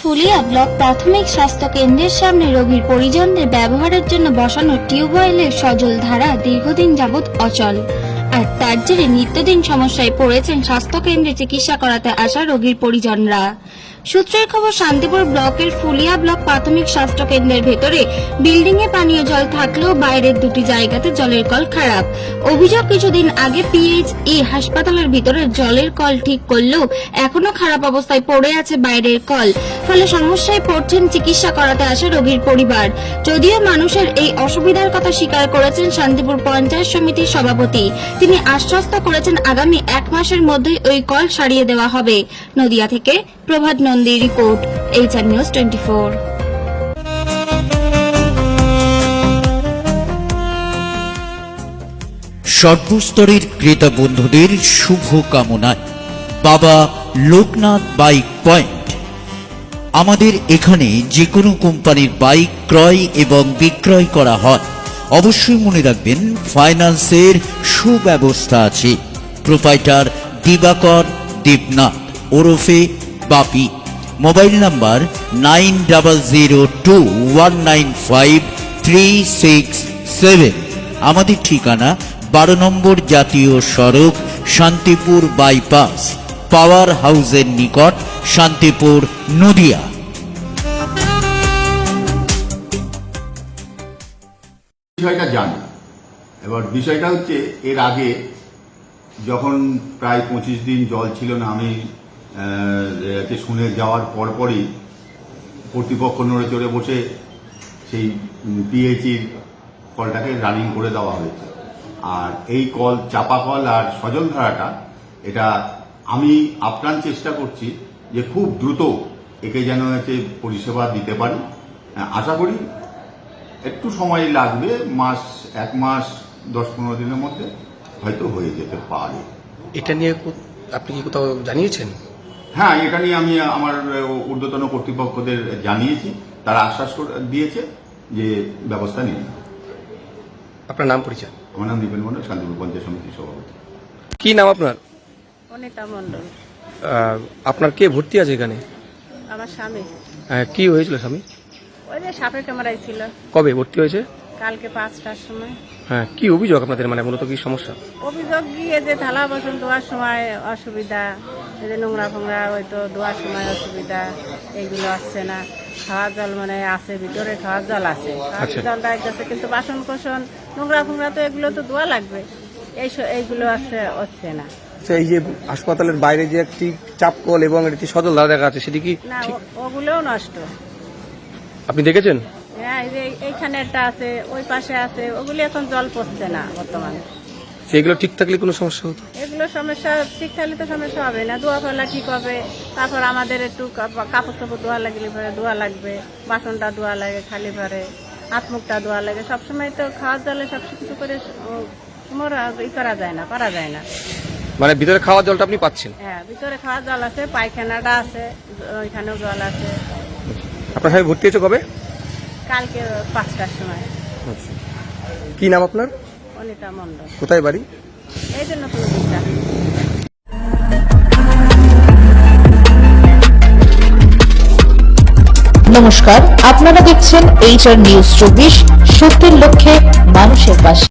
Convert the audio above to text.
Phulia block প্রাথমিক স্বাস্থ্য কেন্দ্রের সামনে রোগীর পরিজনদের ব্যবহারের জন্য বসানো টিউবওয়েলের সজল ধারা দীর্ঘদিন যাবৎ অচল। আর তার জেরে নিত্যদিন সমস্যায় পড়েছেন স্বাস্থ্য কেন্দ্রে চিকিৎসা করাতে আসা রোগীর পরিজনরা। সূত্রের খবর, শান্তিপুর ব্লকের ফুলিয়া ব্লক প্রাথমিক স্বাস্থ্য কেন্দ্রের ভেতরে বিল্ডিং এ পানীয় জল থাকলেও বাইরের দুটি জায়গাতে জলের কল খারাপ। অভিযোগ, কিছুদিন আগে PHE হাসপাতালের ভিতরে জলের কল ঠিক করলেও এখনো খারাপ অবস্থায় পড়ে আছে বাইরের কল। ফলে সমস্যায় পড়ছেন চিকিৎসা করাতে আসা রোগীর পরিবার। যদিও মানুষের এই অসুবিধার কথা স্বীকার করেছেন শান্তিপুর পঞ্চায়েত সমিতির সভাপতি। তিনি আশ্বস্ত করেছেন আগামী 1 মাসের মধ্যেই ওই কল সারিয়ে দেওয়া হবে। নদিয়া থেকে প্রভাত নন্দী রিপোর্ট, HR নিউজ 24। সর্বস্তরের ক্রেতা বন্ধুদের শুভ কামনায় বাবা লোকনাথ বাইক পয়েন্ট। আমাদের এখানে যে কোনো কোম্পানির বাইক ক্রয় এবং বিক্রয় করা হয়। অবশ্যই মনে রাখবেন, ফাইন্যান্সের সুব্যবস্থা আছে। প্রোপাইটার দিবাকর দেবনাথ ওরফে বাপি। Mobile number 9002195367। আমাদের ঠিকানা 12 নম্বর জাতীয় সড়ক, শান্তিপুর বাইপাস, পাওয়ার হাউসের নিকট, শান্তিপুর, নদিয়া। বিষয়টা জানি। এবার বিষয়টা হচ্ছে, এর আগে যখন প্রায় 25 দিন জল ছিল না, আমি শুনে যাওয়ার পরপরই কর্তৃপক্ষ নড়ে চড়ে বসে সেই PHEর কলটাকে রানিং করে দেওয়া হয়েছে। আর এই কল, চাপা কল আর সজল ধারাটা, এটা আমি আপ্রাণ চেষ্টা করছি যে খুব দ্রুত একে যেন পরিষেবা দিতে পারি। আশা করি একটু সময় লাগবে, 1 মাস 10-15 দিনের মধ্যে হয়তো হয়ে যেতে পারে। এটা নিয়ে আপনি কি কোথাও জানিয়েছেন? হ্যাঁ, এটা নিয়ে আমি আমার ঊর্ধ্বতন কর্তৃপক্ষদের জানিয়েছি। তারা আশ্বাস দিয়েছে যে ব্যবস্থা নিয়ে। আপনার নাম পরিচয়? আমার নাম দীপেন মন্ডল, শান্তিপুর পঞ্চায়েত সমিতির সভাপতি। কি নাম আপনার? অনিতা মন্ডল। আপনার কে ভর্তি আছে এখানে? আমার স্বামী। কি হয়েছিল স্বামী? ওই যে সাপের কামড়াই ছিল। কবে ভর্তি হয়েছে? কালকে 5টার সময়। হ্যাঁ, কি অভিযোগ আপনাদের, মানে মূলত কি সমস্যা? অভিযোগ গিয়ে যে থালা বাসন ধোয়ার সময় অসুবিধা, এই যে নোংরা ফোংরা হয়তো ধোয়ার সময় অসুবিধা, এইগুলো আসছে না। খাওয়ার জল মানে আছে, ভিতরে খাওয়ার জল আছে, জলটা একসাথে, কিন্তু বাসন কোসন নোংরা ফোংরা তো এগুলো তো ধোয়া লাগবে, এইগুলো হচ্ছে না। এই যে হাসপাতালের বাইরে যে একটি চাপ কল এবং একটি সজল ধারা দেখা আছে, সেটি কি না? ওগুলোও নষ্ট। আপনি দেখেছেন? হ্যাঁ, এই যে এইখানে একটা আছে, ওই পাশে আছে, ওগুলি এখন জল পড়ছে না বর্তমানে। সেগুলো ঠিক থাকলে কোনো সমস্যা হতো? এগুলো সমস্যা ঠিক থাকলে তো সমস্যা হবে না। ধোয়া ফেলা ঠিক হবে। তারপর আমাদের একটু কাপড় চাপড় ধোয়া লাগলে পরে ধোয়া লাগবে, বাসনটা ধোয়া লাগে, খালি পরে হাত মুখটা ধোয়া লাগে। সবসময় তো খাওয়ার জলে সব কিছু করে করা যায় না, পারা যায় না। মানে ভিতরে খাওয়ার জলটা আপনি পাচ্ছেন? হ্যাঁ, ভিতরে খাওয়ার জল আছে, পায়খানাটা আছে, ওইখানেও জল আছে। আপনার সাথে ভর্তি হয়েছে কবে? কালকে 5টার সময়। কি নাম আপনার? অনিতা মন্ডল। কোথায় বাড়ি? এই জন্য তুমি বিচার। নমস্কার, আপনারা দেখছেন HR নিউজ 24, সত্যের লক্ষ্যে মানুষের পাশে।